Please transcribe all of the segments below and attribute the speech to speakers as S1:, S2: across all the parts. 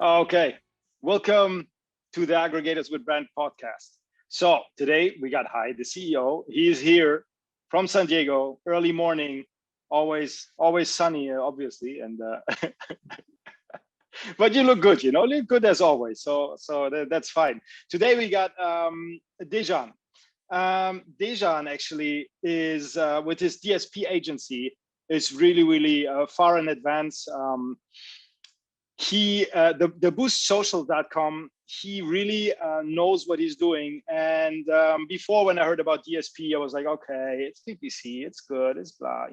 S1: Okay, welcome to the Aggregators with Brand podcast. So today we got Hai, the CEO. He is here from San Diego, early morning, always sunny, obviously, and but you look good, look good as always. So that's fine. Today we got Dejan. Dejan actually is with his DSP agency is really far in advance. The boostsocial.com, he really knows what he's doing. And before, when I heard about DSP, I was like, okay, it's PPC, it's good, it's blah,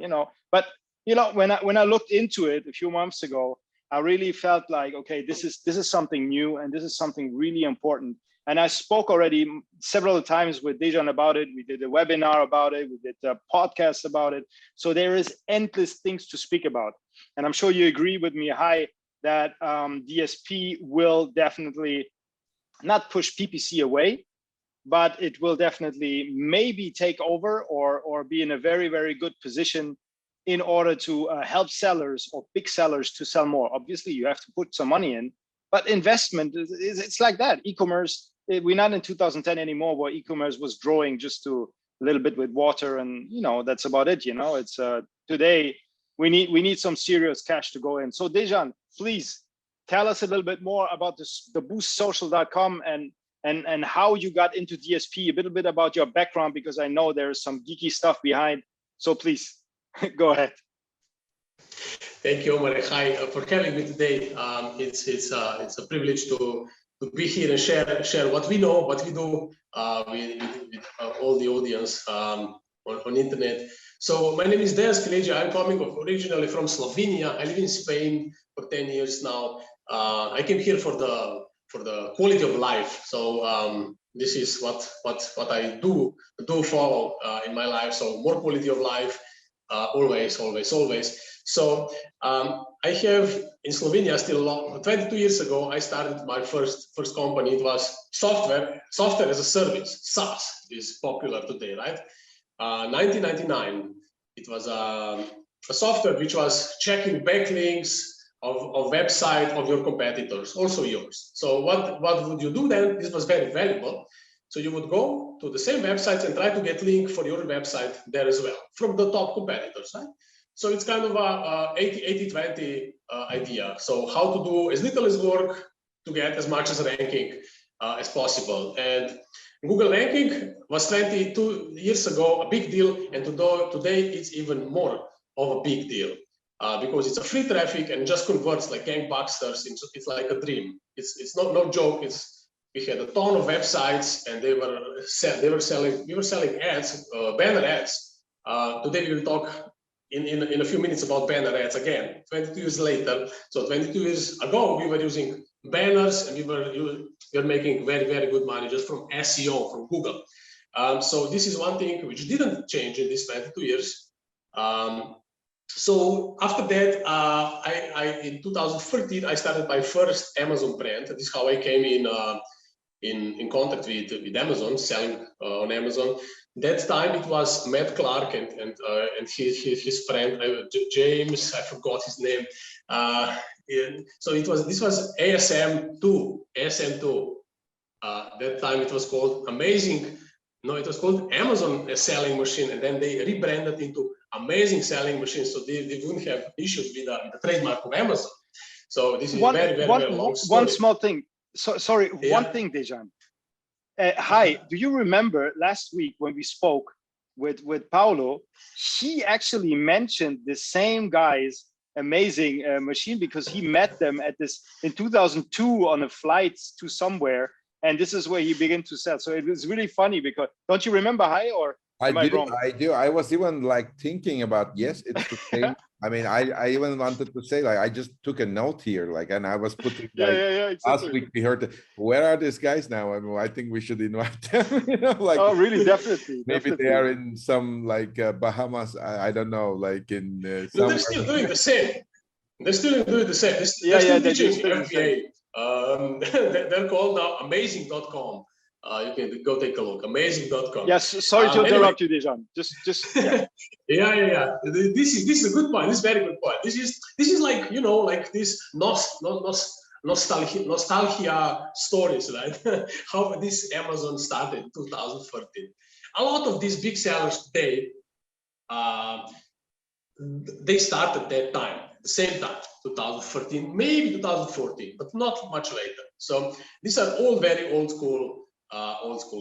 S1: But when I looked into it a few months ago, I really felt like, okay, this is something new, and this is something really important. And I spoke already several times with Dejan about it. We did a webinar about it. We did a podcast about it. So there is endless things to speak about. And I'm sure you agree with me, Hai, that DSP will definitely not push PPC away, but it will definitely maybe take over or be in a very good position in order to help sellers or big sellers to sell more. Obviously, you have to put some money in, but investment it's like that. E-commerce, we're not in 2010 anymore, where e-commerce was growing just to a little bit with water, and that's about it. It's today we need some serious cash to go in. So Dejan, please tell us a little bit more about the boostsocial.com and how you got into DSP, a little bit about your background, because I know there's some geeky stuff behind. So please go ahead.
S2: Thank you, Omar. Hi, for having me today. It's a privilege to be here and share what we know, what we do with all the audience on internet. So my name is Dejan Skeledzija. I'm coming originally from Slovenia. I live in Spain for 10 years now. I came here for the quality of life. So this is what I do for in my life. So more quality of life, always. So I have in Slovenia still 22 years ago, I started my first company. It was software as a service. SaaS is popular today, right? 1999, it was a software which was checking backlinks of website of your competitors, also yours. So what would you do then? This was very valuable. So you would go to the same websites and try to get link for your website there as well from the top competitors, right? So it's kind of a 80-20 idea. So how to do as little as work to get as much as ranking as possible. And Google ranking was 22 years ago a big deal, and today it's even more of a big deal because it's a free traffic and just converts like gangbusters. It's like a dream. It's not no joke. We had a ton of websites, and we were selling ads, banner ads. Today we will talk in a few minutes about banner ads again. 22 years later, so 22 years ago we were using banners, and we were making very good money just from SEO, from Google. So this is one thing which didn't change in these 22 years. So after that, I in 2013 I started my first Amazon brand. This is how I came in contact with Amazon, selling on Amazon. That time it was Matt Clark and his friend James. I forgot his name. So this was ASM2. That time it was called Amazing. No, it was called Amazon Selling Machine, and then they rebranded into Amazing Selling Machine, so they wouldn't have issues with the trademark of Amazon. So this is very long story.
S1: One small thing. So sorry, yeah. One thing, Dejan. Hi, do you remember last week when we spoke with Paulo? He actually mentioned the same guy's Amazing Machine because he met them at this in 2002 on a flight to somewhere, and this is where he began to sell. So it was really funny because don't you remember, Hai, or
S3: I do. I was even like thinking about, yes, it's the same. I mean, I even wanted to say, like, I just took a note here, like, and I was putting like
S1: exactly.
S3: Last week we heard, where are these guys now? I mean, I think we should invite them, like.
S1: Oh, really? Definitely.
S3: Maybe they are in some like Bahamas. I don't know, like in.
S2: No, they're still doing the same. They're still doing the same. They're still teaching FBA. They're called now Amazing.com. You can go take a look. Amazing.com.
S1: Yes, sorry to interrupt you, Dejan. Just yeah.
S2: yeah. This is a good point. This is a very good point. This is like like this nostalgia stories, right? How this Amazon started in 2013. A lot of these big sellers today, they started that time, the same time, 2013, maybe 2014, but not much later. So these are all very old school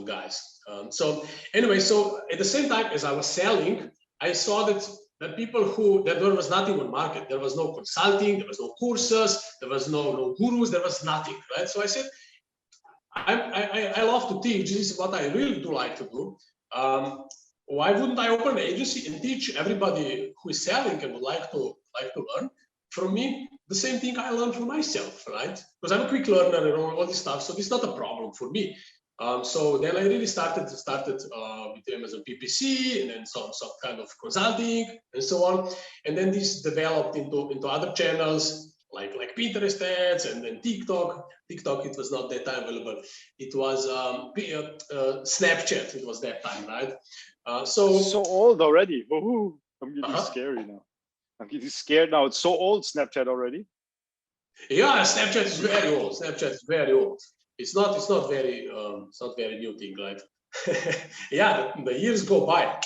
S2: guys. So anyway, so at the same time as I was selling, I saw that there was nothing on market. There was no consulting, there was no courses, there was no gurus, there was nothing, right? So I said, I love to teach. This is what I really do like to do. Why wouldn't I open an agency and teach everybody who is selling and would like to learn from me the same thing I learned from myself, right? Because I'm a quick learner and all this stuff, so this is not a problem for me. So then I really started with Amazon PPC and then some kind of consulting and so on, and then this developed into other channels like Pinterest ads and then TikTok. TikTok, it was not that time available. It was Snapchat. It was that time, right?
S1: So old already. Ooh, I'm getting scary now. I'm getting scared now. It's so old, Snapchat already.
S2: Yeah, Snapchat is very old. Snapchat is very old. It's not very new thing, right? Yeah, the years go by.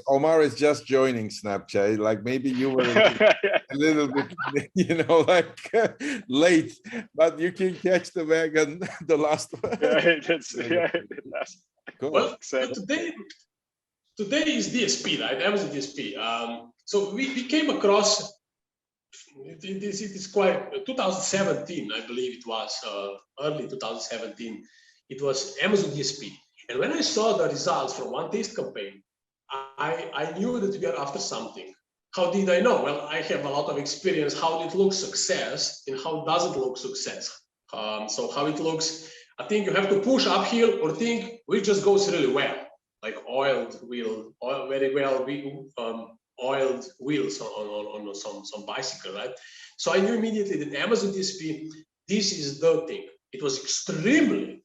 S3: Omar is just joining Snapchat. Like maybe you were a little bit, like late, but you can catch the wagon, the last one.
S2: Cool. Well, today is DSP, right? Amazon DSP. So we came across. It is quite 2017, I believe it was early 2017. It was Amazon DSP, and when I saw the results from one taste campaign, I knew that we are after something. How did I know? Well, I have a lot of experience. How it looks success and how does it look success? So how it looks, I think you have to push uphill or think which just goes really well, like very well. Oiled wheels on some bicycle, right? So I knew immediately that Amazon DSP, this is the thing. It was extremely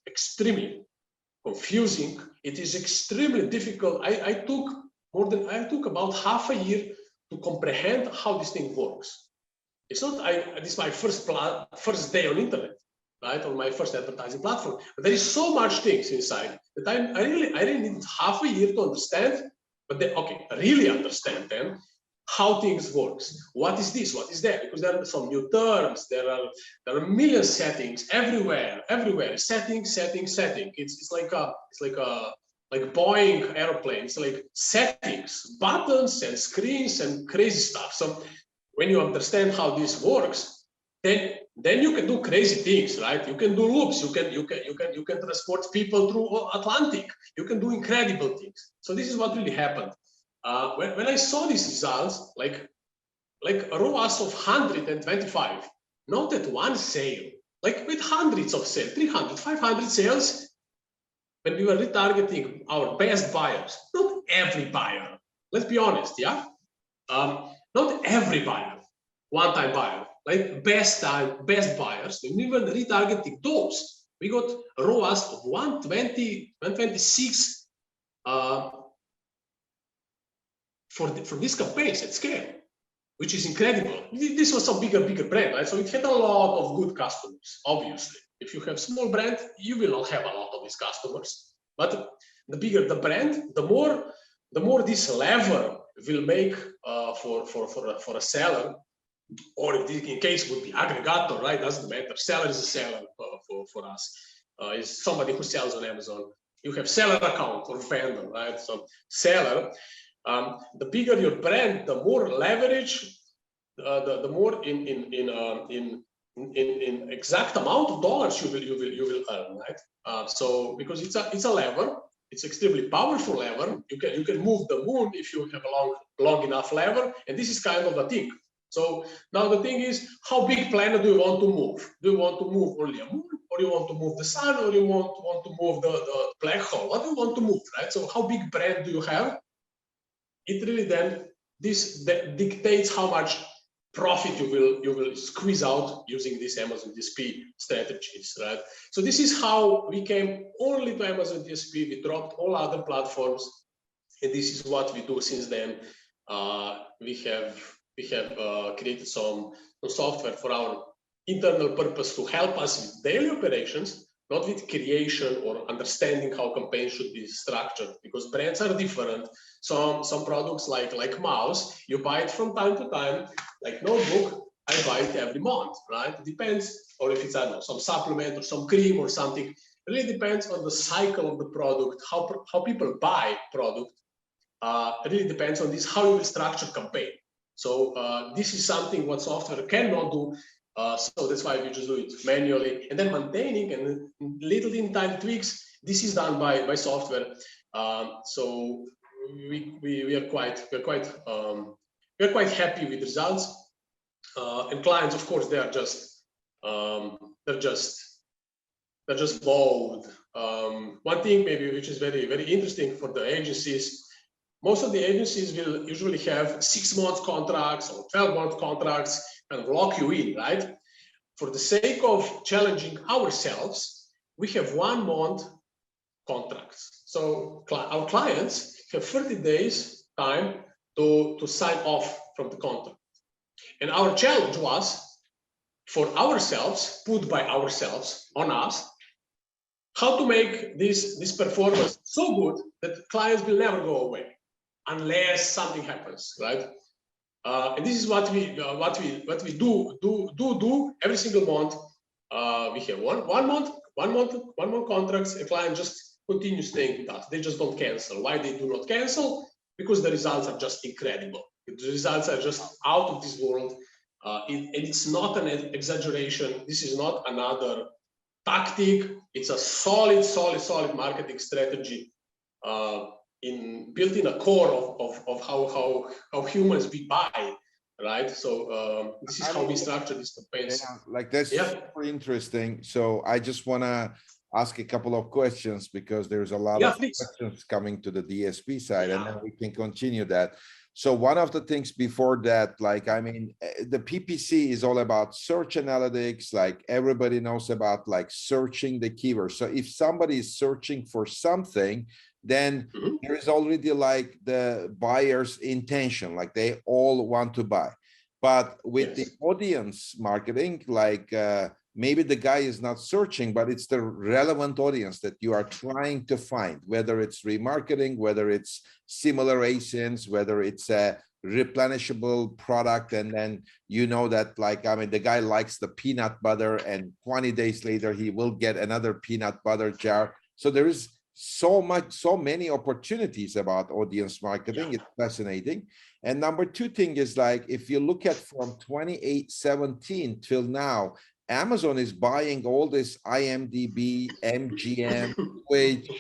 S2: confusing. It is extremely difficult. I took about half a year to comprehend how this thing works. It's not. This is my first day on internet, right? On my first advertising platform. But there is so much things inside that I really needed half a year to understand. But then, okay, really understand then how things works. What is this? What is that? Because there are some new terms. There are a million settings everywhere. Settings. It's like Boeing airplane. It's like settings, buttons and screens and crazy stuff. So when you understand how this works, then you can do crazy things, right? You can do loops. You can transport people through Atlantic. You can do incredible things. So this is what really happened. When I saw these results, like a ROAS of 125, not at one sale, like with hundreds of sales, 300, 500 sales, when we were retargeting our best buyers, not every buyer. Let's be honest, yeah? Not every buyer, one-time buyer. Like best buyers, when we were retargeting those, we got a ROAS of 120, 126 for these campaigns at scale, which is incredible. This was a bigger brand, right? So it had a lot of good customers, obviously. If you have small brand, you will not have a lot of these customers. But the bigger the brand, the more this lever will make for a seller. Or if this in case would be aggregator, right? Doesn't matter. Seller is a seller for us. Is somebody who sells on Amazon. You have seller account or vendor, right? So seller, the bigger your brand, the more leverage, the more in exact amount of dollars you will earn, right? So because it's a lever, it's extremely powerful lever. You can move the moon if you have a long enough lever, and this is kind of a thing. So now the thing is, how big planet do you want to move? Do you want to move only a moon, or you want to move the sun, or you want to move the black hole? What do you want to move, right? So how big brand do you have? It really then that dictates how much profit you will squeeze out using these Amazon DSP strategies, right? So this is how we came only to Amazon DSP. We dropped all other platforms, and this is what we do since then. We have created some software for our internal purpose to help us with daily operations, not with creation or understanding how campaigns should be structured, because brands are different. Some products like mouse, you buy it from time to time, like notebook, I buy it every month, right? It depends, or if it's, I don't know, some supplement or some cream or something, it really depends on the cycle of the product, how people buy product. It really depends on this, how you will structure campaign. So this is something what software cannot do. So that's why we just do it manually, and then maintaining and little in time tweaks. This is done by software. So we are quite happy with results. And clients, of course, they are just they're just bold. One thing maybe which is very interesting for the agencies. Most of the agencies will usually have 6-month contracts or 12-month contracts and lock you in, right? For the sake of challenging ourselves, we have 1-month contracts. So our clients have 30 days time to sign off from the contract. And our challenge was for ourselves, put by ourselves on us, how to make this performance so good that clients will never go away unless something happens, right? And this is what we do every single month. We have one month contracts. A client just continues staying with us. They just don't cancel. Why they do not cancel? Because the results are just incredible. The results are just out of this world. And it's not an exaggeration. This is not another tactic. It's a solid marketing strategy. Built in a core of how humans we buy, right? So this is how we structure these campaigns.
S3: Yeah, like that's super interesting. So I just want to ask a couple of questions because there's a lot of questions coming to the DSP side, and then we can continue that. So one of the things before that, like, I mean, the PPC is all about search analytics. Like everybody knows about like searching the keywords. So if somebody is searching for something, then there is already like the buyer's intention, like they all want to buy. But with the audience marketing, like maybe the guy is not searching, but it's the relevant audience that you are trying to find, whether it's remarketing, whether it's similar ASINs, whether it's a replenishable product. And then you know that, like, I mean, the guy likes the peanut butter and 20 days later, he will get another peanut butter jar. So there is so many opportunities about audience marketing. It's fascinating. And number two thing is, like, if you look at from 2017 till now, Amazon is buying all this IMDb, MGM, Twitch,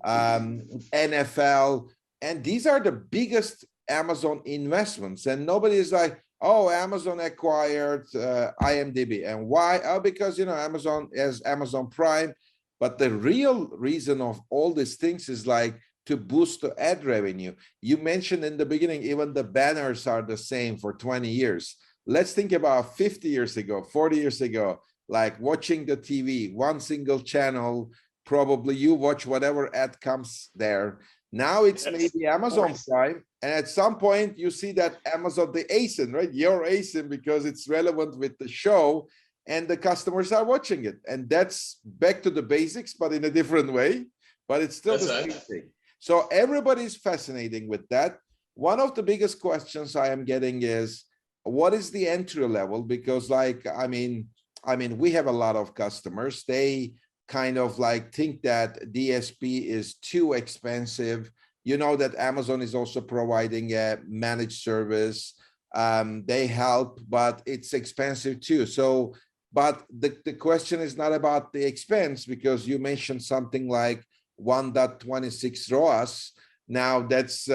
S3: NFL, and these are the biggest Amazon investments. And nobody is like, oh, Amazon acquired IMDb. And why? Oh, because, you know, Amazon has Amazon Prime. But the real reason of all these things is like to boost the ad revenue. You mentioned in the beginning, even the banners are the same for 20 years. Let's think about 50 years ago, 40 years ago, like watching the TV, one single channel, probably you watch whatever ad comes there. Now it's maybe Amazon Prime. And at some point you see that Amazon, the ASIN, right? Your ASIN, because it's relevant with the show. And the customers are watching it. And that's back to the basics, but in a different way. But it's still the same thing. So everybody's fascinating with that. One of the biggest questions I am getting is, what is the entry level? Because, like, I mean, we have a lot of customers. They kind of like think that DSP is too expensive. You know that Amazon is also providing a managed service. They help, but it's expensive too. So, but the question is not about the expense, because you mentioned something like 1.26 ROAS. Now that's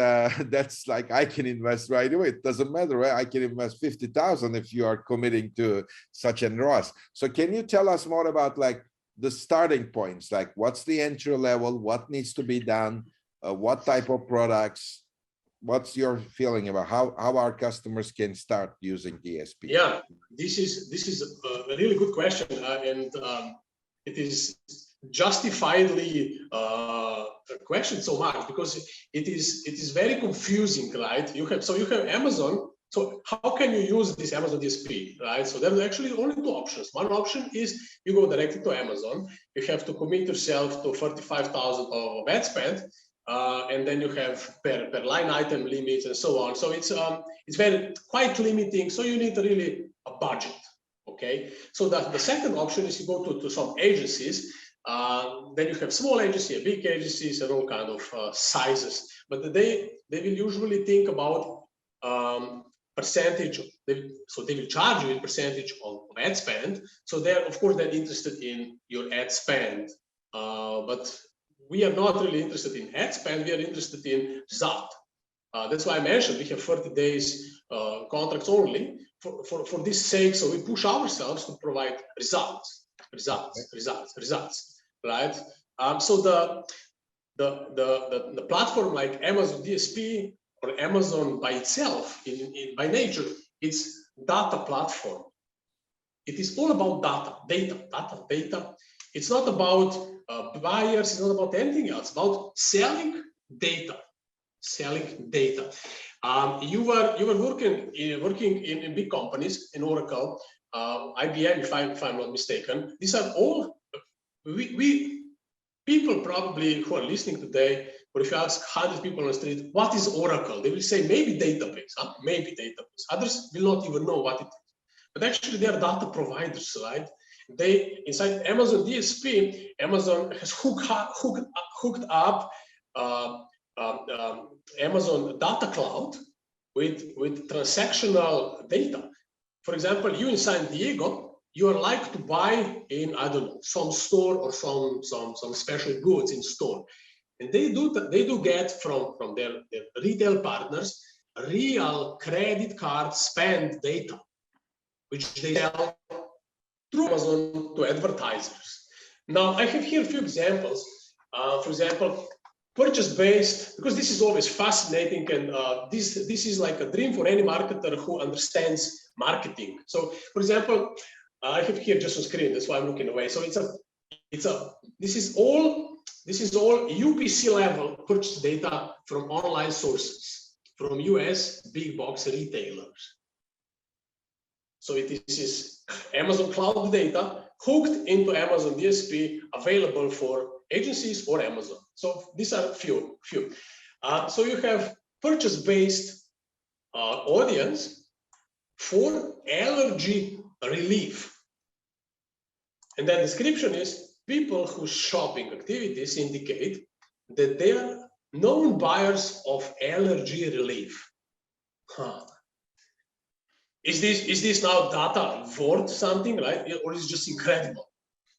S3: like, I can invest right away. It doesn't matter, right? I can invest 50,000 if you are committing to such an ROAS. So can you tell us more about like the starting points? Like, what's the entry level? What needs to be done? What type of products? What's your feeling about how our customers can start using DSP?
S2: Yeah, this is a really good question, and it is justifiedly questioned so much because it is very confusing, right? You have Amazon So how can you use this Amazon DSP, right? So there are actually only two options. One option is you go directly to Amazon. You have to commit yourself to 35,000 of ad spend, and then you have per line item limits and so on. So it's very quite limiting. So you need really a budget. Okay. So the second option is you go to some agencies. Then you have small agencies, big agencies, and all kind of sizes. But they will usually think about percentage. So they will charge you in percentage of ad spend. So they're of course interested in your ad spend, but we are not really interested in ad spend. We are interested in result. That's why I mentioned we have 30 days contracts only for this sake. So we push ourselves to provide results, right? So the platform like Amazon DSP or Amazon by itself, by nature, it's data platform. It is all about data. It's not about buyers. It's not about anything else. It's about selling data. You were working in big companies in Oracle, IBM, if I'm not mistaken. These are all people probably who are listening today, or if you ask 100 people on the street, what is Oracle? They will say maybe database, maybe database. Others will not even know what it is. But actually, they are data providers, right? They inside Amazon DSP, Amazon has hooked up Amazon Data Cloud with transactional data. For example, you in San Diego, you are like to buy in, I don't know, some store or some special goods in store, and they do get from their retail partners real credit card spend data, which they sell through Amazon to advertisers. Now I have here a few examples. For example, purchase-based, because this is always fascinating, and this is like a dream for any marketer who understands marketing. So, for example, I have here just on screen. That's why I'm looking away. So this is all UPC level purchase data from online sources, from US big box retailers. So this is Amazon Cloud data hooked into Amazon DSP, available for agencies or Amazon. So these are few. So you have purchase-based audience for allergy relief. And then description is people whose shopping activities indicate that they are known buyers of allergy relief. Is this now data worth something, right? Or is it just incredible?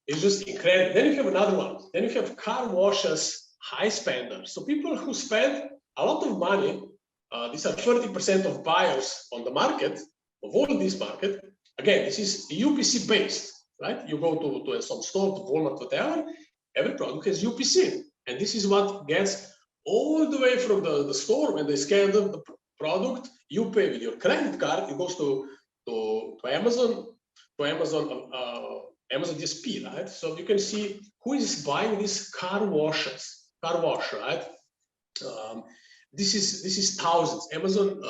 S2: It's just incredible. Then you have another one. Then you have car washes, high spenders. So people who spend a lot of money, these are 30% of buyers on the market, of all this market. Again, this is UPC based, right? You go to some store, to Walmart, whatever, every product has UPC. And this is what gets all the way from the store. When they scan the product, you pay with your credit card, it goes to Amazon, Amazon DSP, right? So you can see who is buying these car wash, right? This is thousands. Amazon,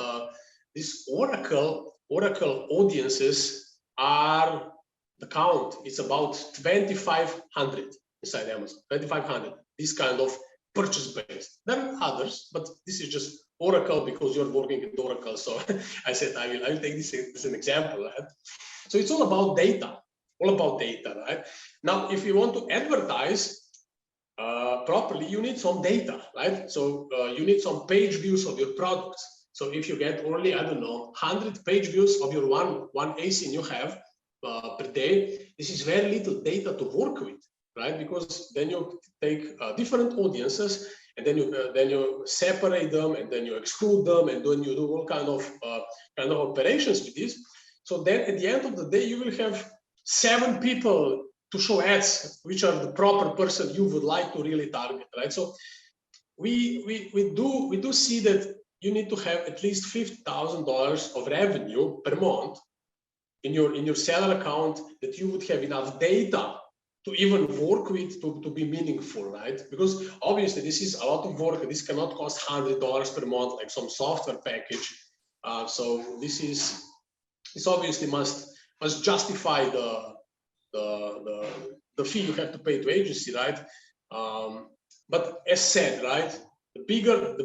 S2: this Oracle audiences are the count. It's about 2,500 inside Amazon. 2,500. This kind of purchase based. There are others, but this is just Oracle because you're working with Oracle. So I said I will take this as an example, right? So it's all about data. Right? Now, if you want to advertise properly, you need some data, right? So you need some page views of your products. So if you get only, I don't know, 100 page views of your one ASIN you have per day, this is very little data to work with, right? Because then you take different audiences and then you separate them and then you exclude them and then you do all kind of operations with this. So then at the end of the day, you will have 7 people to show ads, which are the proper person you would like to really target, right? So we do see that you need to have at least $50,000 of revenue per month in your seller account, that you would have enough data to even work with to be meaningful, right? Because obviously this is a lot of work. This cannot cost $100 per month like some software package. So this obviously must justify the fee you have to pay to agency, right? But as said, right, the bigger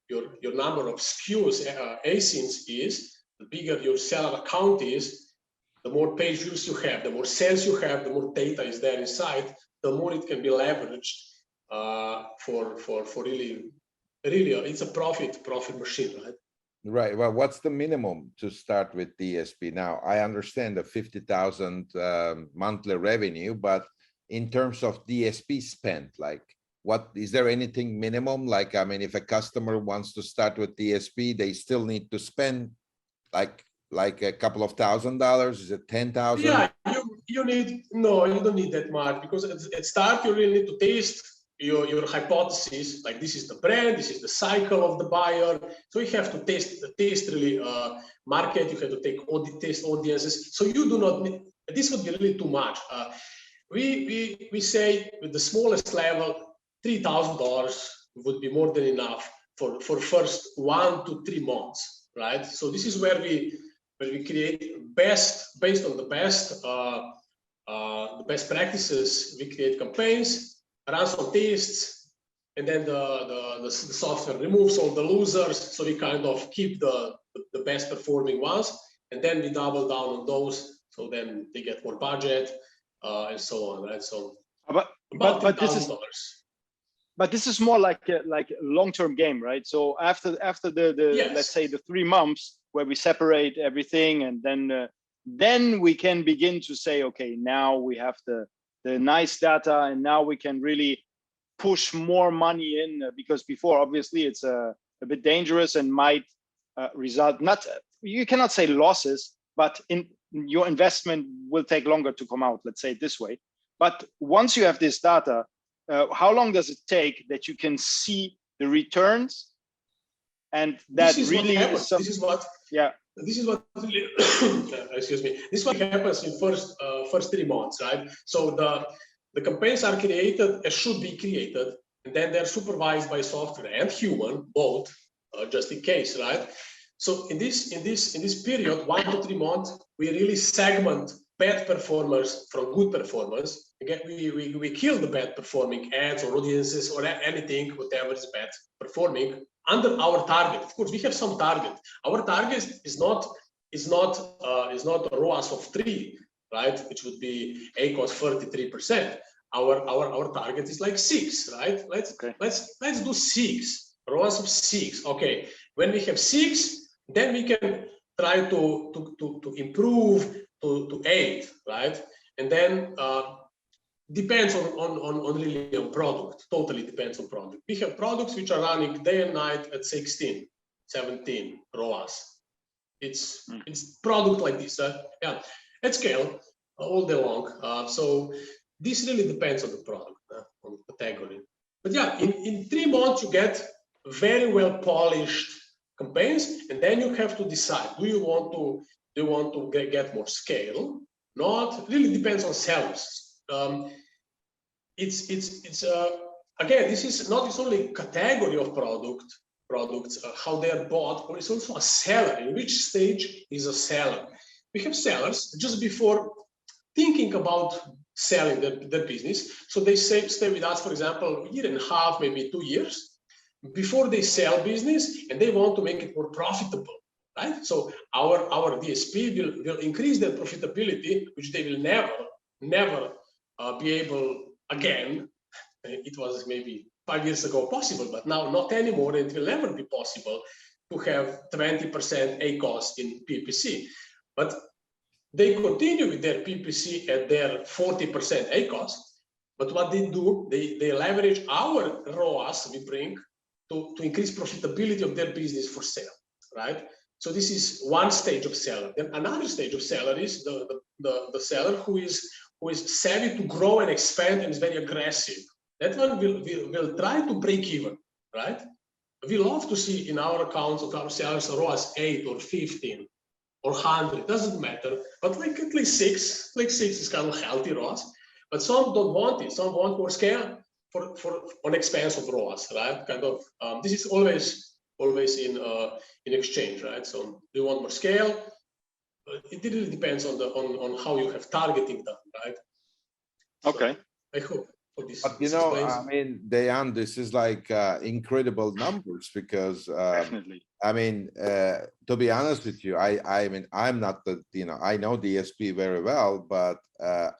S2: your number of SKUs, ASINs is, the bigger your seller account is, the more page views you have, the more sales you have, the more data is there inside, the more it can be leveraged for really, it's a profit machine, right?
S3: Right. Well, what's the minimum to start with DSP now? I understand the 50,000 monthly revenue, but in terms of DSP spend, like, what is there anything minimum? Like, I mean, if a customer wants to start with DSP, they still need to spend like a couple of $1,000s? Is it 10,000?
S2: Yeah, you don't need that much, because at start you really need to taste your hypothesis, like this is the brand, this is the cycle of the buyer. So you have to taste really market, you have to taste audiences. So you do not need, this would be really too much. We say with the smallest level, $3,000 would be more than enough for first 1 to 3 months, right? So this is where we create based on the best practices. We create campaigns, run some tests, and then the software removes all the losers, so we kind of keep the best performing ones, and then we double down on those, so then they get more budget, and so on, right? So
S1: but this is more like a long-term game, right? So after the
S2: yes.
S1: Let's say the 3 months where we separate everything, and then we can begin to say, okay, now we have the nice data, and now we can really push more money in, because before obviously it's a bit dangerous and might result, not, you cannot say losses, but in your investment will take longer to come out, let's say it this way. But once you have this data, how long does it take that you can see the returns? And that really is
S2: this is what really, excuse me, this is what happens in first 3 months, right? So the campaigns are created as should be created, and then they're supervised by software and human, both, just in case, right? So in this period, 1 to 3 months, we really segment bad performers from good performers. Again, we kill the bad performing ads or audiences or anything, whatever is bad performing, under our target. Of course, we have some target. Our target is not a ROAS of 3, right? Which would be ACOS 33%. Our target is like 6, right? Let's do 6, ROAS of 6. Okay, when we have 6, then we can try to improve to 8, right? And then depends on really on product. Totally depends on product. We have products which are running day and night at 16, 17 ROAS. It's product like this, yeah, at scale all day long. So this really depends on the product, on the category. But yeah, in 3 months you get very well polished campaigns, and then you have to decide: do you want to get more scale? Not really depends on sellers. It's again, this is not its only category of products, how they are bought, but it's also a seller. In which stage is a seller? We have sellers just before thinking about selling their business. So they stay with us, for example, 1.5 years, maybe 2 years, before they sell business, and they want to make it more profitable, right? So our DSP will increase their profitability, which they will never be able again. It was maybe 5 years ago possible, but now not anymore. It will never be possible to have 20% ACOS in PPC. But they continue with their PPC at their 40% ACOS. But what they do, they leverage our ROAS we bring to increase profitability of their business for sale, right? So this is one stage of seller. Then another stage of seller is the seller who is savvy to grow and expand and is very aggressive. That one will try to break even, right? We love to see in our accounts of our sellers a ROAS 8 or 15 or 100, doesn't matter, but like at least 6, like 6 is kind of healthy ROAS. But some don't want it. Some want more scale for on expense of ROAS, right? Kind of this is always always in exchange, right? So do you want more scale? It really depends on how you have targeting done, right?
S1: Okay.
S2: So I hope for this.
S3: But you
S2: this
S3: know,
S2: explains.
S3: I mean, Dejan, this is like incredible numbers because
S1: Definitely.
S3: I mean, to be honest with you, I mean, I'm not the, you know, I know DSP very well, but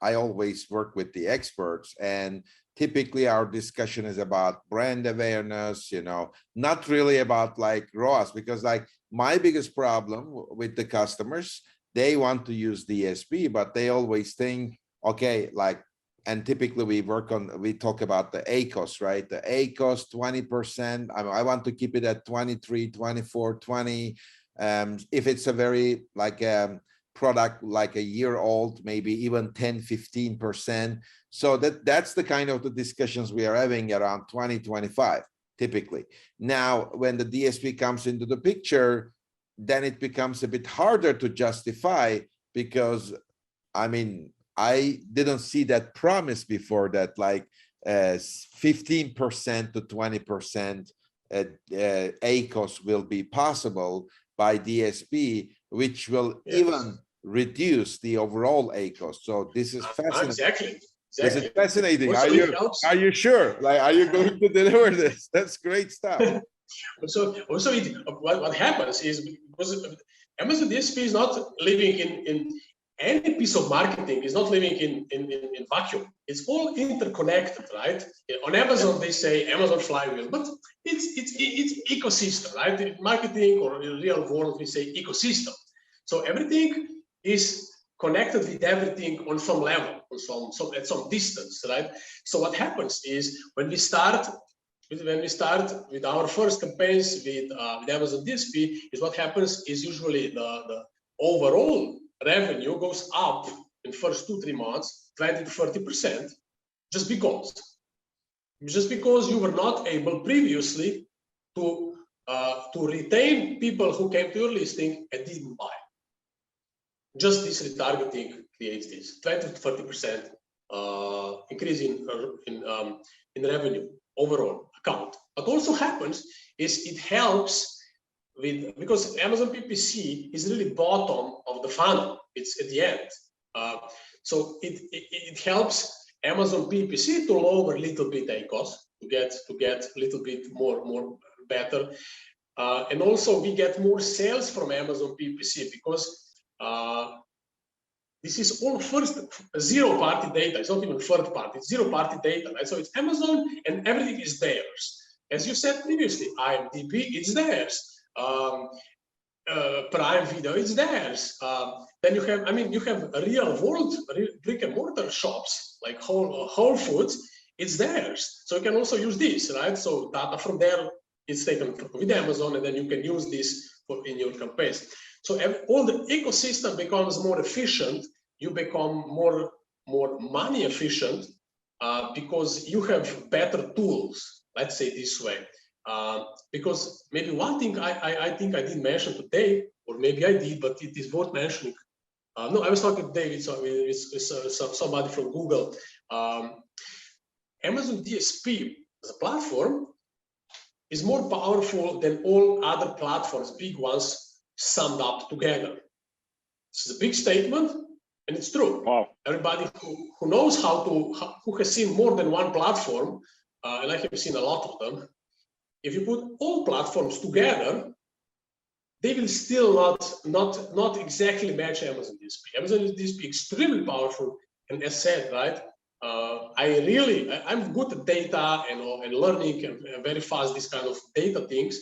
S3: I always work with the experts, and typically our discussion is about brand awareness, you know, not really about like ROAS, because like my biggest problem with the customers, they want to use DSP, but they always think, okay, like, and typically we talk about the ACOS, right? The ACOS 20%. I want to keep it at 23, 24, 20. If it's a very like product like a year old, maybe even 10, 15%. So that's the kind of the discussions we are having around 2025, typically. Now, when the DSP comes into the picture, then it becomes a bit harder to justify because, I mean, I didn't see that promise before that like 15% to 20% ACOS will be possible by DSP, which will even reduce the overall ACOS. So this is fascinating.
S2: Exactly.
S3: This is fascinating.
S2: Also,
S3: are you sure? Like, are you going to deliver this? That's great stuff.
S2: Also, what happens is because Amazon DSP is not living in any piece of marketing, is not living in vacuum. It's all interconnected, right? On Amazon, they say Amazon flywheel, but it's ecosystem, right? In marketing or in the real world, we say ecosystem. So everything is connected with everything on some level, on some at some distance, right? So what happens is when we start with our first campaigns with Amazon DSP, is what happens is usually the overall revenue goes up in first 2-3 months, 20 to 30%, just because you were not able previously to retain people who came to your listing and didn't buy. Just this retargeting creates this 20 to 30% increase in revenue overall account. What also happens is it helps with, because Amazon PPC is really bottom of the funnel, it's at the end. So it helps Amazon PPC to lower a little bit ACOS, to get a little bit more better. And also we get more sales from Amazon PPC because this is all first zero-party data. It's not even third-party, it's zero-party data, right? So it's Amazon and everything is theirs. As you said previously, IMDb, it's theirs. Prime Video, it's theirs. Then you have, you have a real world brick and mortar shops like Whole Foods, it's theirs. So you can also use this, right? So data from there is taken with Amazon, and then you can use this in your campaigns. So all the ecosystem becomes more efficient. You become more money efficient because you have better tools. Let's say this way. Because maybe one thing I think I didn't mention today, or maybe I did, but it is worth mentioning. No, I was talking to David, so it's somebody from Google. Amazon DSP as a platform is more powerful than all other platforms, big ones, summed up together. This is a big statement, and it's true.
S1: Wow.
S2: Everybody who knows who has seen more than one platform, and I have seen a lot of them, if you put all platforms together, they will still not exactly match Amazon DSP. Amazon DSP extremely powerful, and as said, right, I'm good at data and learning and very fast this kind of data things.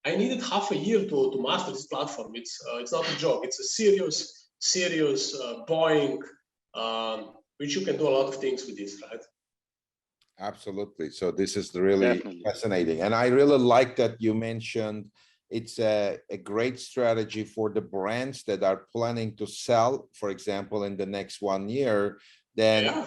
S2: I needed half a year to master this platform. It's not a joke. It's a serious Boeing, which you can do a lot of things with this, right?
S3: Absolutely. So this is really
S1: Definitely
S3: fascinating. And I really like that you mentioned it's a great strategy for the brands that are planning to sell, for example, in the next 1 year. Then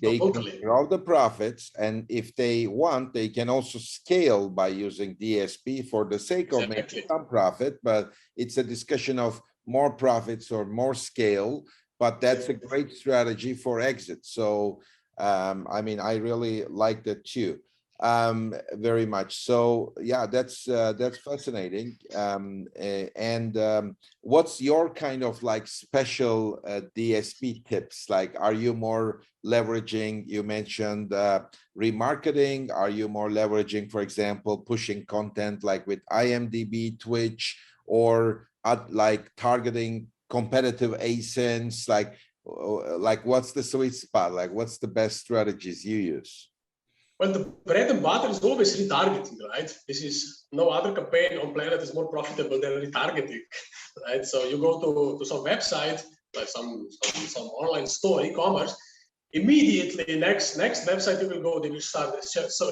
S3: they can grow the profits. And if they want, they can also scale by using DSP for the sake of making some profit. But it's a discussion of more profits or more scale. But that's a great strategy for exit. So I really like that too. very much. So yeah, that's fascinating. What's your kind of like special DSP tips? Like, are you more leveraging, you mentioned remarketing? Are you more leveraging, for example, pushing content like with IMDb, Twitch, or like targeting competitive ASINs? Like what's the sweet spot? Like, what's the best strategies you use?
S2: Well, the bread and butter is always retargeting, right? This is no other campaign on planet is more profitable than retargeting, right? So you go to some website, like some online store, e-commerce, immediately next website you will go, they will start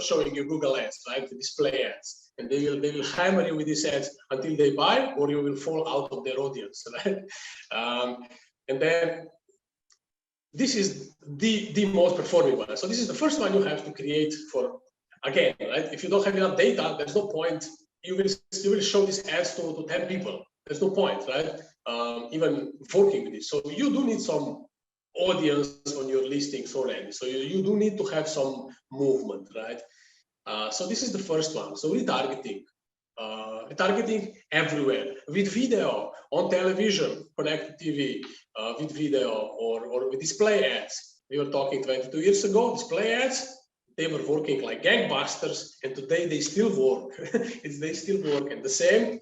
S2: showing you Google ads, right? The display ads, and they will hammer you with these ads until they buy, or you will fall out of their audience, right? And then this is the most performing one. So this is the first one you have to create for, again, right? If you don't have enough data, there's no point. You will show these ads to 10 people. There's no point, right? Even working with this. So you do need some audience on your listings already. So you do need to have some movement, right? So this is the first one. So retargeting. Retargeting everywhere with video, on television, connected TV, with video, or with display ads. We were talking 22 years ago, display ads, they were working like gangbusters, and today they still work. They still work. And the same,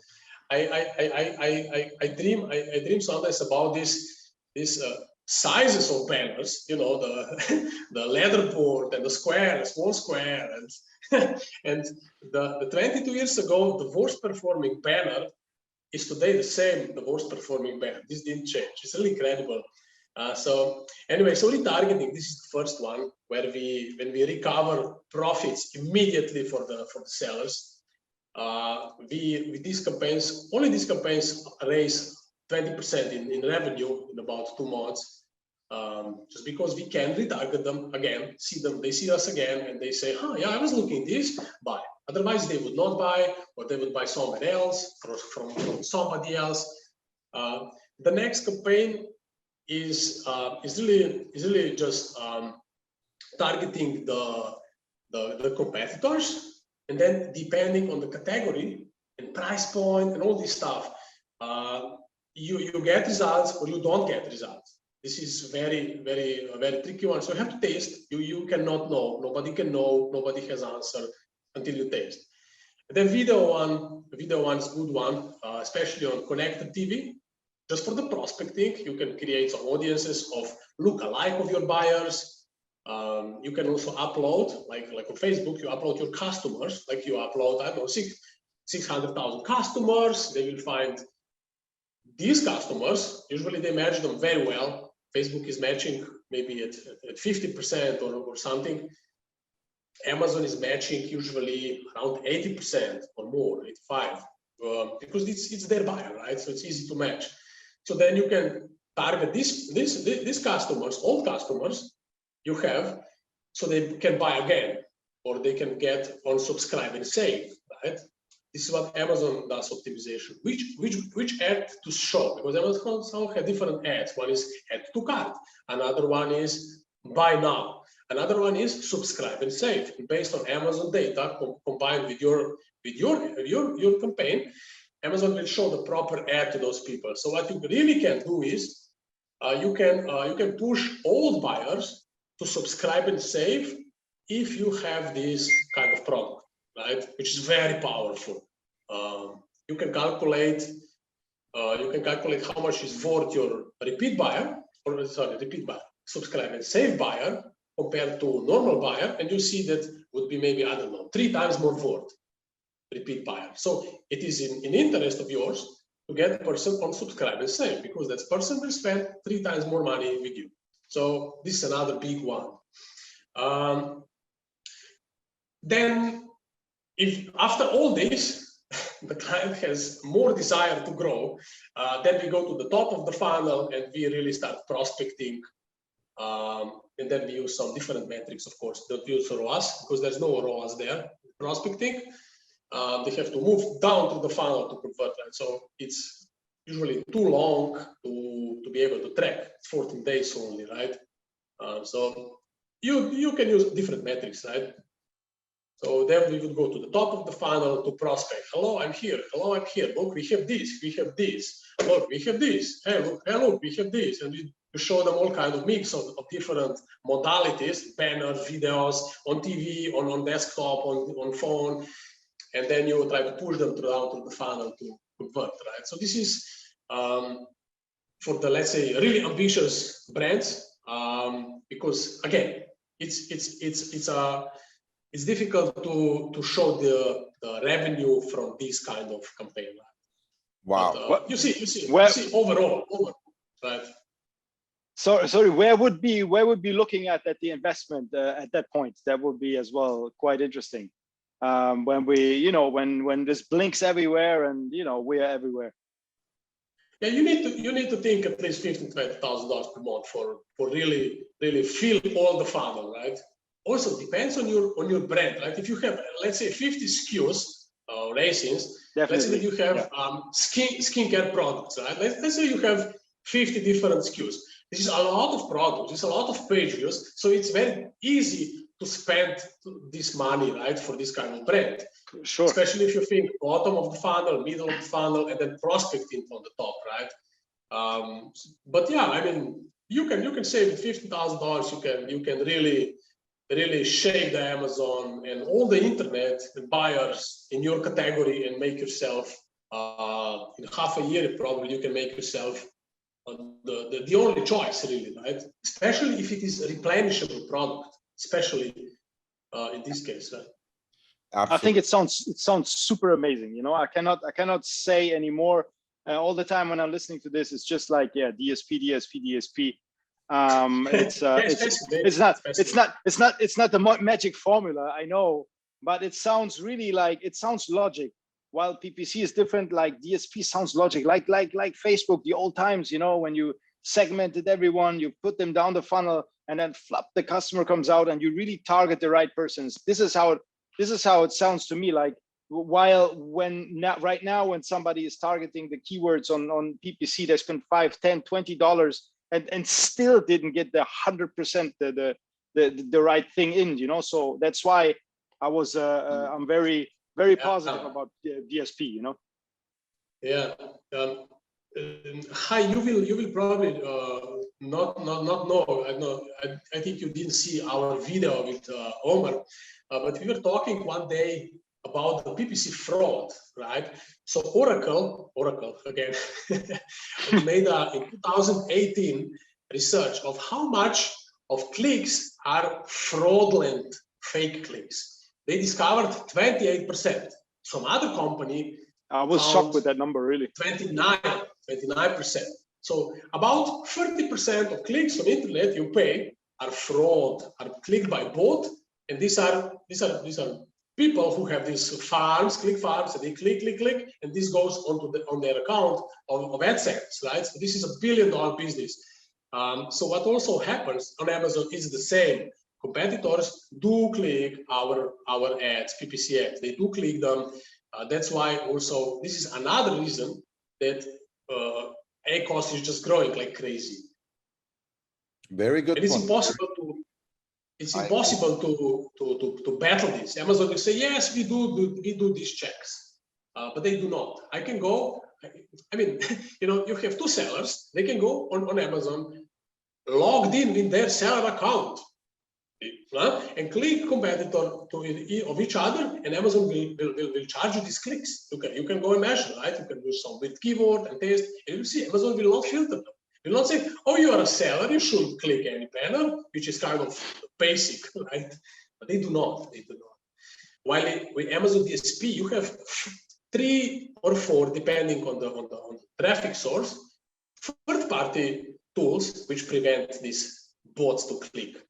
S2: I dream sometimes about this sizes of banners, you know, the leaderboard and the square, the small square, and the 22 years ago, the worst performing banner is today the same, the worst performing banner. This didn't change. It's really incredible. So anyway, so retargeting, this is the first one where when we recover profits immediately for the sellers. With these campaigns, only these campaigns raise 20% in revenue in about 2 months. Just because we can retarget them again, they see us again, and they say, "Huh, yeah, I was looking at this, buy." Otherwise, they would not buy, or they would buy somewhere else from somebody else. The next campaign is really just targeting the competitors, and then depending on the category and price point and all this stuff, you get results or you don't get results. This is very tricky one. So you have to taste. You cannot know. Nobody can know. Nobody has answer until you taste. The video one is a good one, especially on connected TV. Just for the prospecting, you can create some audiences of look-alike of your buyers. You can also upload, like on Facebook, you upload your customers. Like you upload, I don't know, 600,000 customers. They will find these customers. Usually they match them very well. Facebook is matching maybe at 50% or something. Amazon is matching usually around 80% or more, 85, because it's their buyer, right? So it's easy to match. So then you can target these customers, old customers you have, so they can buy again, or they can get on subscribe and save, right? This is what Amazon does optimization. Which ad to show? Because Amazon somehow have different ads. One is add to cart. Another one is buy now. Another one is subscribe and save. And based on Amazon data combined with your campaign, Amazon will show the proper ad to those people. So what you really can do is you can push old buyers to subscribe and save if you have this kind of product, right? Which is very powerful. You can calculate how much is worth your repeat buyer, subscribe and save buyer compared to normal buyer, and you see that would be maybe, I don't know, 3 times more worth repeat buyer. So it is in interest of yours to get a person on subscribe and save, because that person will spend 3 times more money with you. So this is another big one. Then if after all this, the client has more desire to grow, then we go to the top of the funnel and we really start prospecting. And then we use some different metrics, of course. Don't use ROAS because there's no ROAS there. Prospecting, they have to move down to the funnel to convert, right? So it's usually too long to be able to track. It's 14 days only, right? So you can use different metrics, right? So then we would go to the top of the funnel to prospect. Hello, I'm here. Hello, I'm here. Look, we have this. We have this. Look, we have this. Hey, look, we have this. And we show them all kind of mix of different modalities, banners, videos, on TV, on desktop, on phone. And then you try to push them down to the funnel to convert, right? So this is for the, let's say, really ambitious brands, because again, it's difficult to show the revenue from this kind of campaign.
S3: Wow.
S2: But, you see overall, right?
S1: So sorry, where would be looking at the investment at that point? That would be as well quite interesting. When we, you know, when this blinks everywhere and, you know, we're everywhere.
S2: Yeah, you need to think at least $15,000-$20,000 per month for really fill all the funnel, right? Also depends on your brand, right? If you have, let's say, 50 SKUs, resins, let's say that you have skincare products, right? Let's say you have 50 different SKUs. This is a lot of products. It's a lot of page views, so it's very easy to spend this money, right, for this kind of brand.
S1: Sure.
S2: Especially if you think bottom of the funnel, middle of the funnel, and then prospecting on the top, right? But yeah, I mean, you can save $50,000. You can really shape the Amazon and all the internet buyers in your category and make yourself in half a year probably you can make yourself the only choice, really, right? Especially if it is a replenishable product, especially in this case, right?
S1: Absolutely. I think it sounds super amazing. You know, I cannot say anymore. All the time when I'm listening to this, it's just like, yeah, DSP. It's not the magic formula, I know, but it sounds really like, it sounds logic. While PPC is different, like DSP sounds logic, like Facebook, the old times, you know, when you segmented everyone, you put them down the funnel, and then flop, the customer comes out, and you really target the right persons. This is how it sounds to me. Like, while right now when somebody is targeting the keywords on PPC, they spend $5, $10, $20 and still didn't get the 100% the right thing in, you know. So that's why I was I'm very positive about DSP, you know.
S2: Yeah. Hi, you will probably not know. I think you didn't see our video with Omar, but we were talking one day about the PPC fraud, right? So Oracle again made in 2018 research of how much of clicks are fraudulent fake clicks. They discovered 28%. Some other company,
S1: I was shocked with that number, really.
S2: 29%. So about 30% of clicks on internet you pay are fraud, are clicked by bot, and these are people who have these click farms, and they click, and this goes on their account of AdSense, right? So this is $1 billion business. So what also happens on Amazon is the same. Competitors do click our ads, PPC ads. They do click them. That's why also this is another reason that ACOS is just growing like crazy.
S3: Very good.
S2: And it's impossible to battle this. Amazon will say, yes, we do these checks, but they do not. I can go. I mean, you know, you have two sellers. They can go on Amazon, logged in with their seller account, and click competitor of each other, and Amazon will charge you these clicks. You can go and measure, right? You can do some with keyword and test, and you see Amazon will not filter them. Will not say, oh, you are a seller, you shouldn't click any banner, which is kind of basic, right? But they do not. While with Amazon DSP, you have 3 or 4, depending on the traffic source, third-party tools which prevent these bots to click.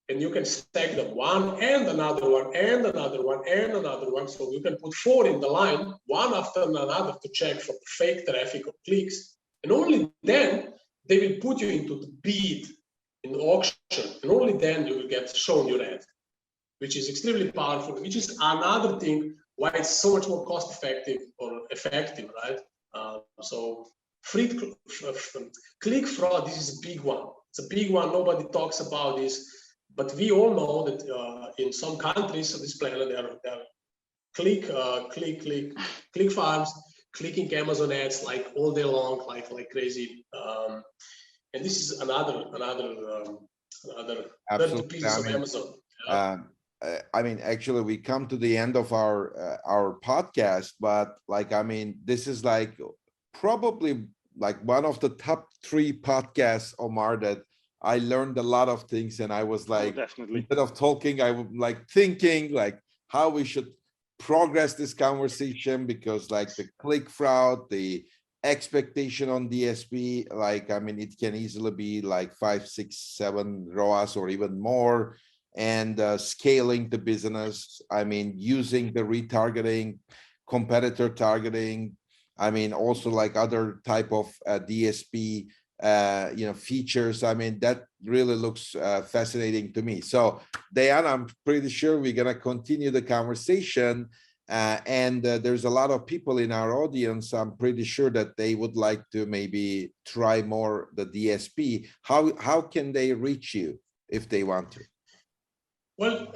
S2: And you can stack them one and another one and another one and another one. So you can put 4 in the line, one after another, to check for fake traffic or clicks. And only then they will put you into the bid in the auction. And only then you will get shown your ad, which is extremely powerful, which is another thing why it's so much more cost effective, right? So click fraud, this is a big one. It's a big one. Nobody talks about this. But we all know that in some countries on this planet, there are click farms, clicking Amazon ads like all day long, like crazy. And this is another dirty piece of Amazon.
S3: Yeah. I mean, actually, we come to the end of our podcast, but like, I mean, this is like probably like one of the top 3 podcasts, Omar, that I learned a lot of things, and I was like,
S1: definitely,
S3: instead of talking, I would like thinking like how we should progress this conversation, because like the click fraud, the expectation on DSP, like, I mean, it can easily be like 5, 6, 7 ROAS or even more, and scaling the business. I mean, using the retargeting, competitor targeting. I mean, also like other type of DSP, you know, features. I mean, that really looks fascinating to me. So Dejan, I'm pretty sure we're gonna continue the conversation, and there's a lot of people in our audience. I'm pretty sure that they would like to maybe try more the DSP. How can they reach you if they want to?
S2: Well,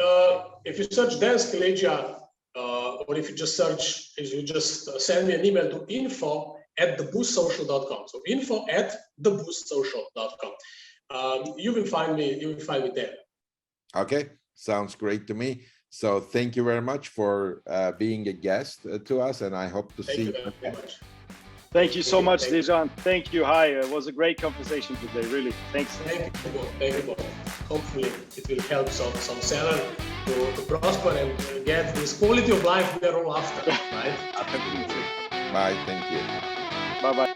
S2: if you search Dan Skeledzija, or if you just send me an email to info@theboost.social.com. So info@theboost.social.com. You will find me there.
S3: Okay, sounds great to me. So thank you very much for being a guest to us, and I hope to see you.
S2: Thank you very much.
S1: Thank you so much, Dejan. Thank you. Hi, it was a great conversation today. Really, thanks.
S2: Thank you both. Hopefully, it will help some seller to prosper and get this quality of life we are all after, right?
S3: Bye. Thank you.
S1: Bye bye.